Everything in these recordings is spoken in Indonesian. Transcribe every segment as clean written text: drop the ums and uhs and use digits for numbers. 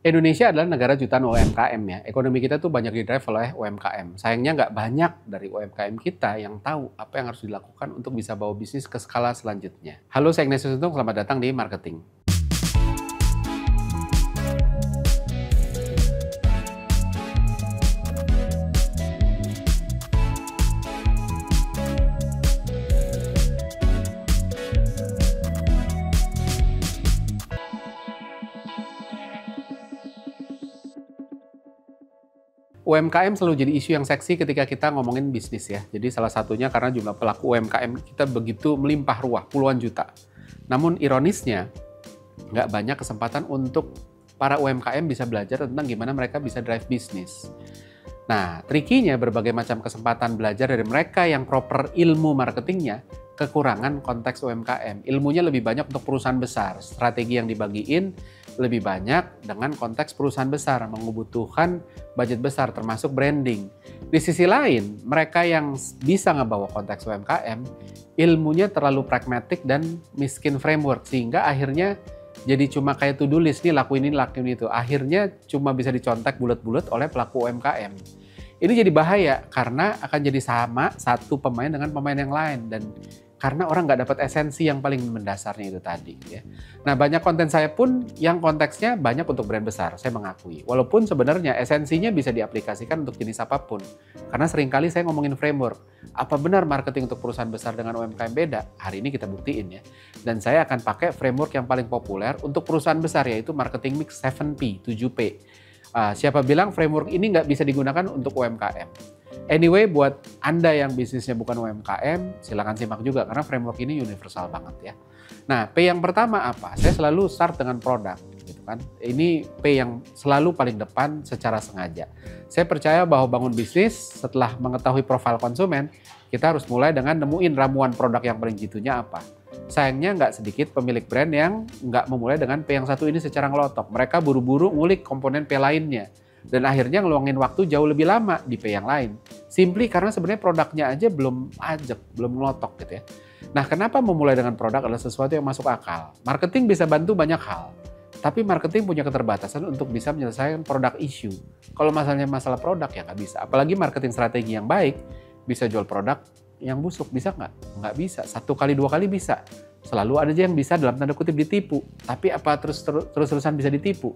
Indonesia adalah negara jutaan UMKM ya. Ekonomi kita tuh banyak didrive oleh UMKM. Sayangnya nggak banyak dari UMKM kita yang tahu apa yang harus dilakukan untuk bisa bawa bisnis ke skala selanjutnya. Halo, saya Ignatius Untung, selamat datang di Marketing. UMKM selalu jadi isu yang seksi ketika kita ngomongin bisnis ya. Jadi salah satunya karena jumlah pelaku UMKM kita begitu melimpah ruah, puluhan juta. Namun ironisnya, nggak banyak kesempatan untuk para UMKM bisa belajar tentang gimana mereka bisa drive bisnis. Nah, trikinya berbagai macam kesempatan belajar dari mereka yang proper ilmu marketingnya, kekurangan konteks UMKM. Ilmunya lebih banyak untuk perusahaan besar, strategi yang dibagiin lebih banyak dengan konteks perusahaan besar, membutuhkan budget besar termasuk branding. Di sisi lain, mereka yang bisa ngebawa konteks UMKM, ilmunya terlalu pragmatik dan miskin framework, sehingga akhirnya jadi cuma kayak to-do list, nih lakuin ini, lakuin itu. Akhirnya cuma bisa dicontek bulat-bulat oleh pelaku UMKM. Ini jadi bahaya karena akan jadi sama satu pemain dengan pemain yang lain, dan karena orang nggak dapat esensi yang paling mendasarnya itu tadi ya. Nah, banyak konten saya pun yang konteksnya banyak untuk brand besar, saya mengakui. Walaupun sebenarnya esensinya bisa diaplikasikan untuk jenis apapun. Karena seringkali saya ngomongin framework. Apa benar marketing untuk perusahaan besar dengan UMKM beda? Hari ini kita buktiin ya. Dan saya akan pakai framework yang paling populer untuk perusahaan besar, yaitu marketing mix 7P, 7P. Siapa bilang framework ini nggak bisa digunakan untuk UMKM? Anyway, buat Anda yang bisnisnya bukan UMKM, silakan simak juga karena framework ini universal banget ya. Nah, P yang pertama apa? Saya selalu start dengan produk, gitu kan. Ini P yang selalu paling depan secara sengaja. Saya percaya bahwa bangun bisnis setelah mengetahui profil konsumen, kita harus mulai dengan nemuin ramuan produk yang paling jitunya apa. Sayangnya nggak sedikit pemilik brand yang nggak memulai dengan P yang satu ini secara ngelotok. Mereka buru-buru ngulik komponen P lainnya. Dan akhirnya ngeluangin waktu jauh lebih lama di P yang lain. Simply karena sebenarnya produknya aja belum ajak, belum ngelotok gitu ya. Nah, kenapa memulai dengan produk adalah sesuatu yang masuk akal? Marketing bisa bantu banyak hal. Tapi marketing punya keterbatasan untuk bisa menyelesaikan produk issue. Kalau masalah produk ya nggak bisa. Apalagi marketing strategi yang baik, bisa jual produk yang busuk. Bisa nggak? Nggak bisa. 1 kali 2 kali bisa. Selalu ada aja yang bisa dalam tanda kutip ditipu. Tapi apa terus-terusan bisa ditipu?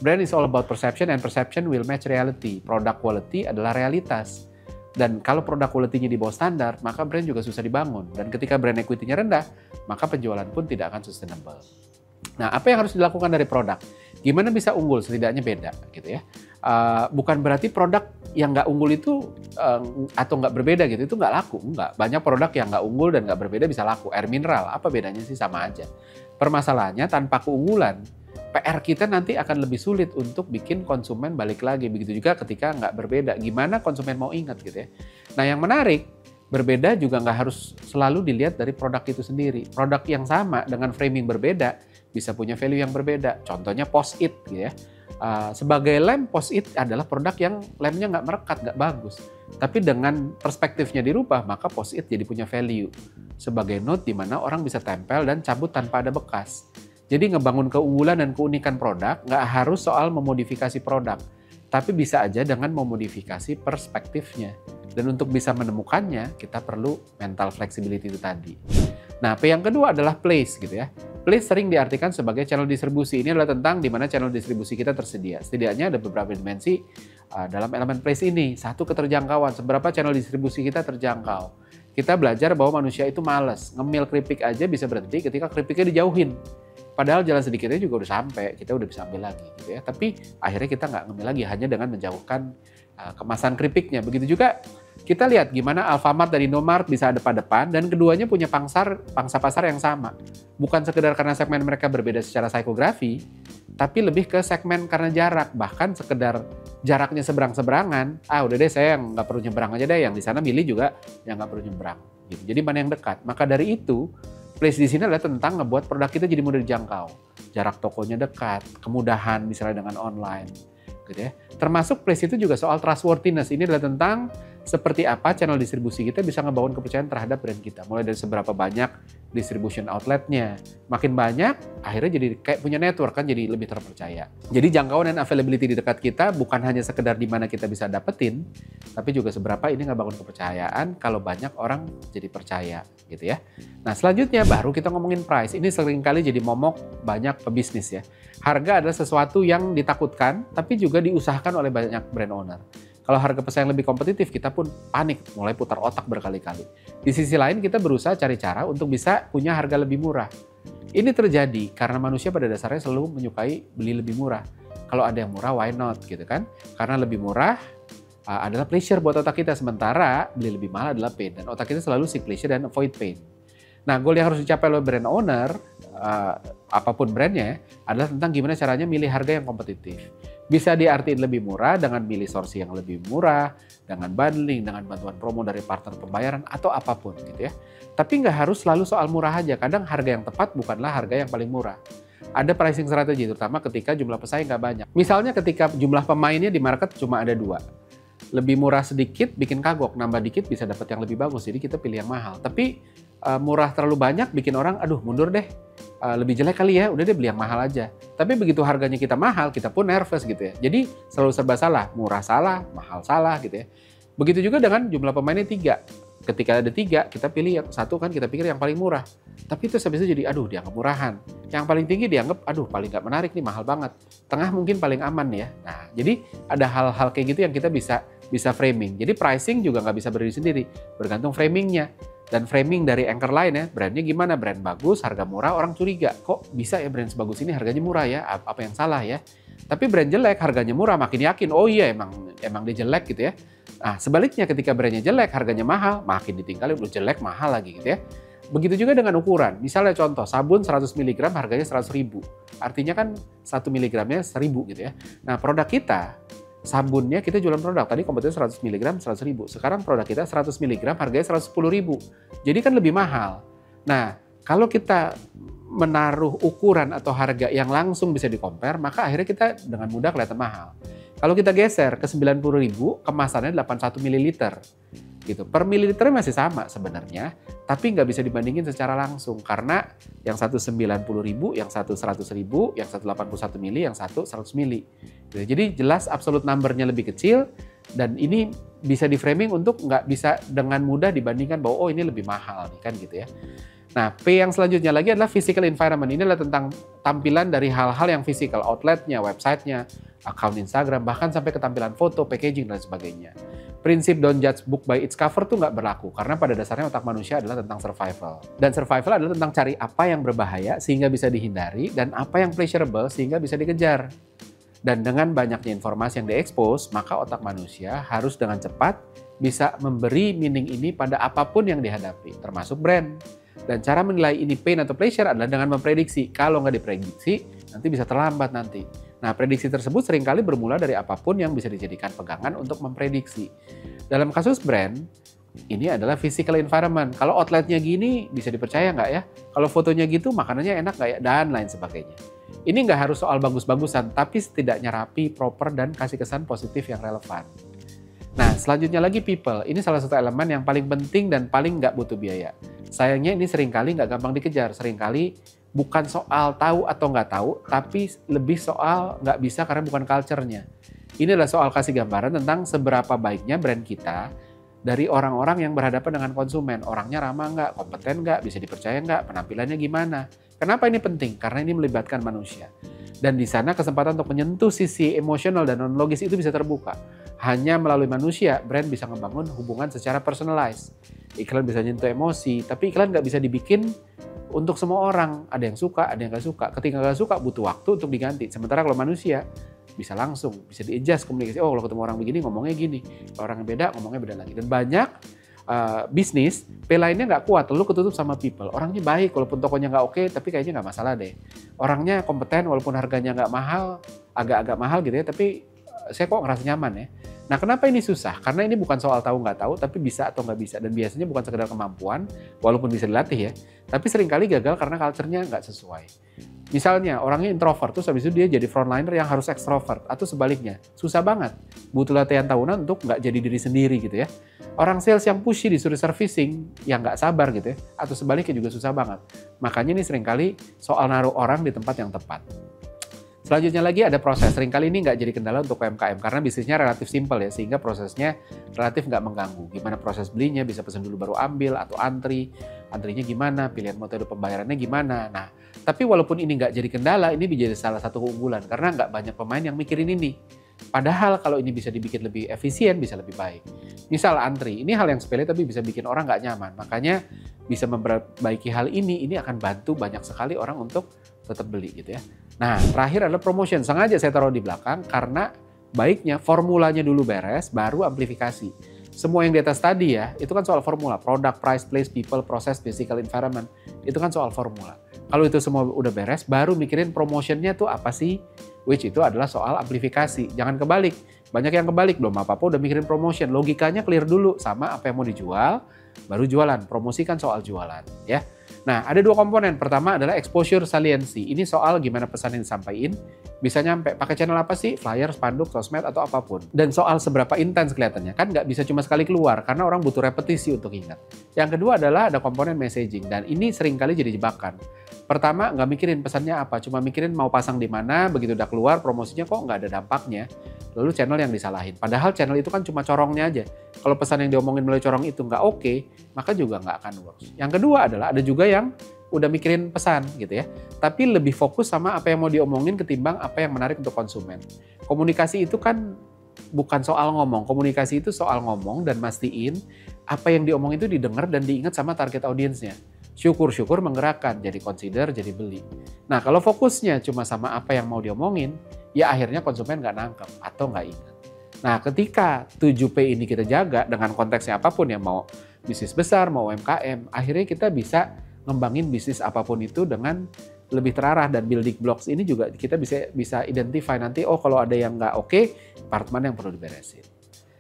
Brand is all about perception and perception will match reality. Product quality adalah realitas. Dan kalau produk quality-nya di bawah standar, maka brand juga susah dibangun. Dan ketika brand equity-nya rendah, maka penjualan pun tidak akan sustainable. Nah, apa yang harus dilakukan dari produk? Gimana bisa unggul? Setidaknya beda, gitu ya. Bukan berarti produk yang nggak unggul itu atau nggak berbeda gitu, itu nggak laku. Nggak. Banyak produk yang nggak unggul dan nggak berbeda bisa laku. Air mineral, apa bedanya sih? Sama aja. Permasalahannya tanpa keunggulan, PR kita nanti akan lebih sulit untuk bikin konsumen balik lagi. Begitu juga ketika nggak berbeda. Gimana konsumen mau ingat gitu ya. Nah, yang menarik, berbeda juga nggak harus selalu dilihat dari produk itu sendiri. Produk yang sama dengan framing berbeda bisa punya value yang berbeda. Contohnya Post-it gitu ya. Sebagai lem, Post-it adalah produk yang lemnya nggak merekat, nggak bagus. Tapi dengan perspektifnya dirubah, maka Post-it jadi punya value. Sebagai note di mana orang bisa tempel dan cabut tanpa ada bekas. Jadi ngebangun keunggulan dan keunikan produk nggak harus soal memodifikasi produk, tapi bisa aja dengan memodifikasi perspektifnya. Dan untuk bisa menemukannya, kita perlu mental flexibility itu tadi. Nah, P yang kedua adalah place gitu ya. Place sering diartikan sebagai channel distribusi. Ini adalah tentang di mana channel distribusi kita tersedia. Setidaknya ada beberapa dimensi dalam elemen place ini. Satu, keterjangkauan. Seberapa channel distribusi kita terjangkau. Kita belajar bahwa manusia itu malas. Ngemil keripik aja bisa berhenti ketika keripiknya dijauhin. Padahal jalan sedikitnya juga udah sampai, kita udah bisa ambil lagi gitu ya. Tapi akhirnya kita nggak ngambil lagi hanya dengan menjauhkan kemasan keripiknya. Begitu juga kita lihat gimana Alfamart dan Indomart bisa depan-depan dan keduanya punya pangsa pasar yang sama. Bukan sekedar karena segmen mereka berbeda secara psikografi, tapi lebih ke segmen karena jarak. Bahkan sekedar jaraknya seberang-seberangan, udah deh saya yang nggak perlu nyebrang aja deh, yang di sana milih juga yang nggak perlu nyebrang. Gitu. Jadi mana yang dekat? Maka dari itu, place di sini adalah tentang ngebuat produk kita jadi mudah dijangkau. Jarak tokonya dekat, kemudahan misalnya dengan online. Gitu ya. Termasuk place itu juga soal trustworthiness. Ini adalah tentang seperti apa channel distribusi kita bisa ngebangun kepercayaan terhadap brand kita. Mulai dari seberapa banyak distribution outletnya. Makin banyak, akhirnya jadi kayak punya network kan, jadi lebih terpercaya. Jadi jangkauan dan availability di dekat kita bukan hanya sekedar di mana kita bisa dapetin, tapi juga seberapa ini ngebangun kepercayaan kalau banyak orang jadi percaya gitu ya. Nah selanjutnya baru kita ngomongin price. Ini seringkali jadi momok banyak pebisnis ya. Harga adalah sesuatu yang ditakutkan, tapi juga diusahakan oleh banyak brand owner. Kalau harga pesaing lebih kompetitif, kita pun panik, mulai putar otak berkali-kali. Di sisi lain, kita berusaha cari cara untuk bisa punya harga lebih murah. Ini terjadi karena manusia pada dasarnya selalu menyukai beli lebih murah. Kalau ada yang murah, why not gitu kan? Karena lebih murah adalah pleasure buat otak kita, sementara beli lebih mahal adalah pain. Dan otak kita selalu seek pleasure dan avoid pain. Nah, goal yang harus dicapai oleh brand owner, apapun brandnya, adalah tentang gimana caranya milih harga yang kompetitif. Bisa diartiin lebih murah dengan milih source yang lebih murah, dengan bundling, dengan bantuan promo dari partner pembayaran, atau apapun gitu ya. Tapi nggak harus selalu soal murah aja, kadang harga yang tepat bukanlah harga yang paling murah. Ada pricing strategi, terutama ketika jumlah pesaing nggak banyak. Misalnya ketika jumlah pemainnya di market cuma ada 2. Lebih murah sedikit bikin kagok, nambah dikit bisa dapat yang lebih bagus, jadi kita pilih yang mahal. Tapi murah terlalu banyak bikin orang, aduh mundur deh, lebih jelek kali ya, udah deh beli yang mahal aja. Tapi begitu harganya kita mahal, kita pun nervous gitu ya. Jadi selalu serba salah, murah salah, mahal salah gitu ya. Begitu juga dengan jumlah pemainnya 3. Ketika ada 3, kita pilih yang satu kan kita pikir yang paling murah. Tapi itu habis itu jadi, aduh dianggap murahan. Yang paling tinggi dianggap, aduh paling nggak menarik nih, mahal banget. Tengah mungkin paling aman ya. Nah, jadi ada hal-hal kayak gitu yang kita bisa framing. Jadi pricing juga nggak bisa berdiri sendiri, bergantung framingnya. Dan framing dari anchor lain ya, brandnya gimana? Brand bagus, harga murah, orang curiga. Kok bisa ya brand sebagus ini harganya murah ya? Apa yang salah ya? Tapi brand jelek, harganya murah, makin yakin, oh iya emang dia jelek gitu ya. Nah sebaliknya ketika brandnya jelek, harganya mahal, makin ditinggalin, udah jelek, mahal lagi gitu ya. Begitu juga dengan ukuran. Misalnya contoh, sabun 100 mg harganya 100.000. Artinya kan 1 mg-nya 1.000 gitu ya. Nah produk kita, sabunnya kita jualan produk, tadi kompetitor 100 mg 100.000, sekarang produk kita 100 mg harganya 110.000, jadi kan lebih mahal. Nah kalau kita menaruh ukuran atau harga yang langsung bisa di-compare, maka akhirnya kita dengan mudah kelihatan mahal. Kalau kita geser ke 90.000, kemasannya 81 ml gitu. Per mililiter masih sama sebenarnya, tapi nggak bisa dibandingin secara langsung karena yang satu 90.000, yang satu 100.000, yang satu 81 mili, yang satu 100 mili. Jadi jelas absolute number-nya lebih kecil dan ini bisa di framing untuk nggak bisa dengan mudah dibandingkan bahwa oh ini lebih mahal nih kan gitu ya. Nah, P yang selanjutnya lagi adalah physical environment. Ini adalah tentang tampilan dari hal-hal yang physical, outletnya, websitenya, account Instagram, bahkan sampai ketampilan foto, packaging, dan sebagainya. Prinsip don't judge book by its cover tuh nggak berlaku, karena pada dasarnya otak manusia adalah tentang survival. Dan survival adalah tentang cari apa yang berbahaya sehingga bisa dihindari, dan apa yang pleasurable sehingga bisa dikejar. Dan dengan banyaknya informasi yang diekspos, maka otak manusia harus dengan cepat bisa memberi meaning ini pada apapun yang dihadapi, termasuk brand. Dan cara menilai ini pain atau pleasure adalah dengan memprediksi. Kalau nggak diprediksi, nanti bisa terlambat nanti. Nah, prediksi tersebut seringkali bermula dari apapun yang bisa dijadikan pegangan untuk memprediksi. Dalam kasus brand, ini adalah physical environment. Kalau outletnya gini, bisa dipercaya nggak ya? Kalau fotonya gitu, makanannya enak nggak ya? Dan lain sebagainya. Ini nggak harus soal bagus-bagusan, tapi setidaknya rapi, proper, dan kasih kesan positif yang relevan. Nah, selanjutnya lagi people. Ini salah satu elemen yang paling penting dan paling nggak butuh biaya. Sayangnya ini seringkali nggak gampang dikejar. Seringkali bukan soal tahu atau nggak tahu, tapi lebih soal nggak bisa karena bukan culture-nya. Ini adalah soal kasih gambaran tentang seberapa baiknya brand kita dari orang-orang yang berhadapan dengan konsumen. Orangnya ramah nggak, kompeten nggak, bisa dipercaya nggak, penampilannya gimana. Kenapa ini penting? Karena ini melibatkan manusia. Dan di sana kesempatan untuk menyentuh sisi emosional dan non-logis itu bisa terbuka. Hanya melalui manusia, brand bisa membangun hubungan secara personalized. Iklan bisa nyentuh emosi, tapi iklan nggak bisa dibikin untuk semua orang. Ada yang suka, ada yang nggak suka. Ketika nggak suka, butuh waktu untuk diganti. Sementara kalau manusia, bisa langsung, bisa di-adjust komunikasi. Oh, kalau ketemu orang begini, ngomongnya gini. Kalau orang yang beda, ngomongnya beda lagi. Dan banyak bisnis, P lainnya nggak kuat, lalu ketutup sama people. Orangnya baik, walaupun tokonya nggak oke, tapi kayaknya nggak masalah deh. Orangnya kompeten, walaupun harganya nggak mahal, agak-agak mahal gitu ya, tapi saya kok ngerasa nyaman ya. Nah, kenapa ini susah? Karena ini bukan soal tahu nggak tahu, tapi bisa atau nggak bisa. Dan biasanya bukan sekedar kemampuan, walaupun bisa dilatih ya, tapi seringkali gagal karena culture-nya nggak sesuai. Misalnya, orangnya introvert, terus habis itu dia jadi frontliner yang harus extrovert, atau sebaliknya. Susah banget. butuh latihan tahunan untuk nggak jadi diri sendiri gitu ya. Orang sales yang pushy disuruh servicing, yang nggak sabar gitu ya, atau sebaliknya juga susah banget. Makanya ini seringkali soal naruh orang di tempat yang tepat. Selanjutnya lagi ada proses. Seringkali ini nggak jadi kendala untuk UMKM karena bisnisnya relatif simpel ya, sehingga prosesnya relatif nggak mengganggu. Gimana proses belinya, bisa pesan dulu baru ambil, atau antrinya gimana, pilihan metode pembayarannya gimana. Nah, tapi walaupun ini nggak jadi kendala, ini bisa jadi salah satu keunggulan karena nggak banyak pemain yang mikirin ini. Padahal kalau ini bisa dibikin lebih efisien, bisa lebih baik. Misal antri, ini hal yang sepele tapi bisa bikin orang nggak nyaman. Makanya bisa memperbaiki hal ini akan bantu banyak sekali orang untuk tetap beli gitu ya. Nah, terakhir adalah promotion. Sengaja saya taruh di belakang karena baiknya formulanya dulu beres, baru amplifikasi. Semua yang di atas tadi ya, itu kan soal formula. Product, price, place, people, process, physical environment. Itu kan soal formula. Kalau itu semua udah beres, baru mikirin promotionnya tuh apa sih? Which itu adalah soal amplifikasi. Jangan kebalik. Banyak yang kebalik, belum apa-apa udah mikirin promotion. Logikanya clear dulu sama apa yang mau dijual, baru jualan. Promosikan soal jualan ya. Nah, ada dua komponen. Pertama adalah exposure saliency. Ini soal gimana pesan yang disampaikan. Bisa nyampe. Pakai channel apa sih? Flyer, spanduk, sosmed, atau apapun. Dan soal seberapa intens kelihatannya. Kan nggak bisa cuma sekali keluar, karena orang butuh repetisi untuk ingat. Yang kedua adalah ada komponen messaging. Dan ini seringkali jadi jebakan. Pertama, nggak mikirin pesannya apa. Cuma mikirin mau pasang di mana, begitu udah keluar, promosinya kok nggak ada dampaknya. Lalu channel yang disalahin. Padahal channel itu kan cuma corongnya aja. Kalau pesan yang diomongin melalui corong itu nggak oke, maka juga nggak akan works. Yang kedua adalah ada juga yang udah mikirin pesan gitu ya. Tapi lebih fokus sama apa yang mau diomongin ketimbang apa yang menarik untuk konsumen. Komunikasi itu kan bukan soal ngomong. Komunikasi itu soal ngomong dan mastiin apa yang diomongin itu didengar dan diingat sama target audiensnya. Syukur-syukur menggerakkan, jadi consider, jadi beli. Nah, kalau fokusnya cuma sama apa yang mau diomongin, ya akhirnya konsumen nggak nangkep atau nggak ingat. Nah, ketika 7P ini kita jaga dengan konteksnya apapun ya, mau bisnis besar, mau UMKM, akhirnya kita bisa ngembangin bisnis apapun itu dengan lebih terarah. Dan building blocks ini juga kita bisa identify nanti, oh kalau ada yang nggak oke, part mana yang perlu diberesin.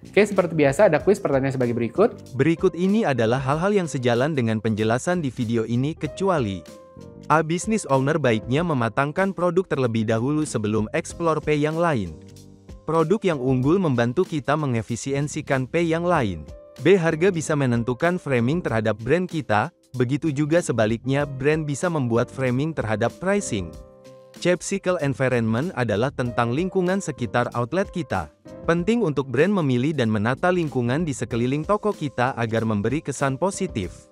Oke, seperti biasa ada kuis pertanyaan sebagai berikut. Berikut ini adalah hal-hal yang sejalan dengan penjelasan di video ini kecuali A. Business owner baiknya mematangkan produk terlebih dahulu sebelum explore P yang lain. Produk yang unggul membantu kita mengefisiensikan P yang lain. B. Harga bisa menentukan framing terhadap brand kita, begitu juga sebaliknya brand bisa membuat framing terhadap pricing. C. Physical environment adalah tentang lingkungan sekitar outlet kita. Penting untuk brand memilih dan menata lingkungan di sekeliling toko kita agar memberi kesan positif.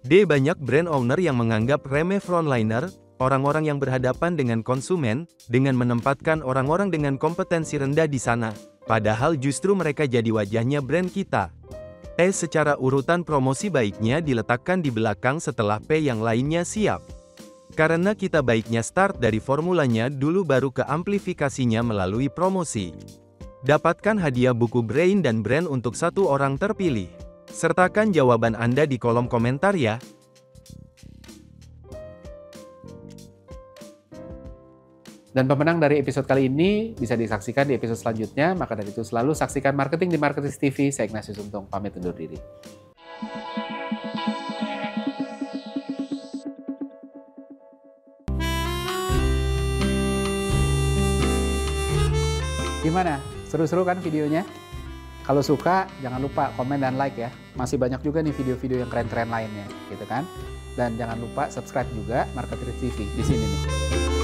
D. Banyak brand owner yang menganggap remeh frontliner, orang-orang yang berhadapan dengan konsumen, dengan menempatkan orang-orang dengan kompetensi rendah di sana, padahal justru mereka jadi wajahnya brand kita. E. Secara urutan promosi baiknya diletakkan di belakang setelah P yang lainnya siap. Karena kita baiknya start dari formulanya dulu baru ke amplifikasinya melalui promosi. Dapatkan hadiah buku Brain dan Brand untuk satu orang terpilih. Sertakan jawaban Anda di kolom komentar ya. Dan pemenang dari episode kali ini bisa disaksikan di episode selanjutnya. Maka dari itu selalu saksikan Marketing di Marketers TV. Saya Ignatius Untung, pamit undur diri. Gimana? Seru-seru kan videonya? Kalau suka, jangan lupa komen dan like ya. Masih banyak juga nih video-video yang keren-keren lainnya, gitu kan? Dan jangan lupa subscribe juga Marketers TV di sini nih.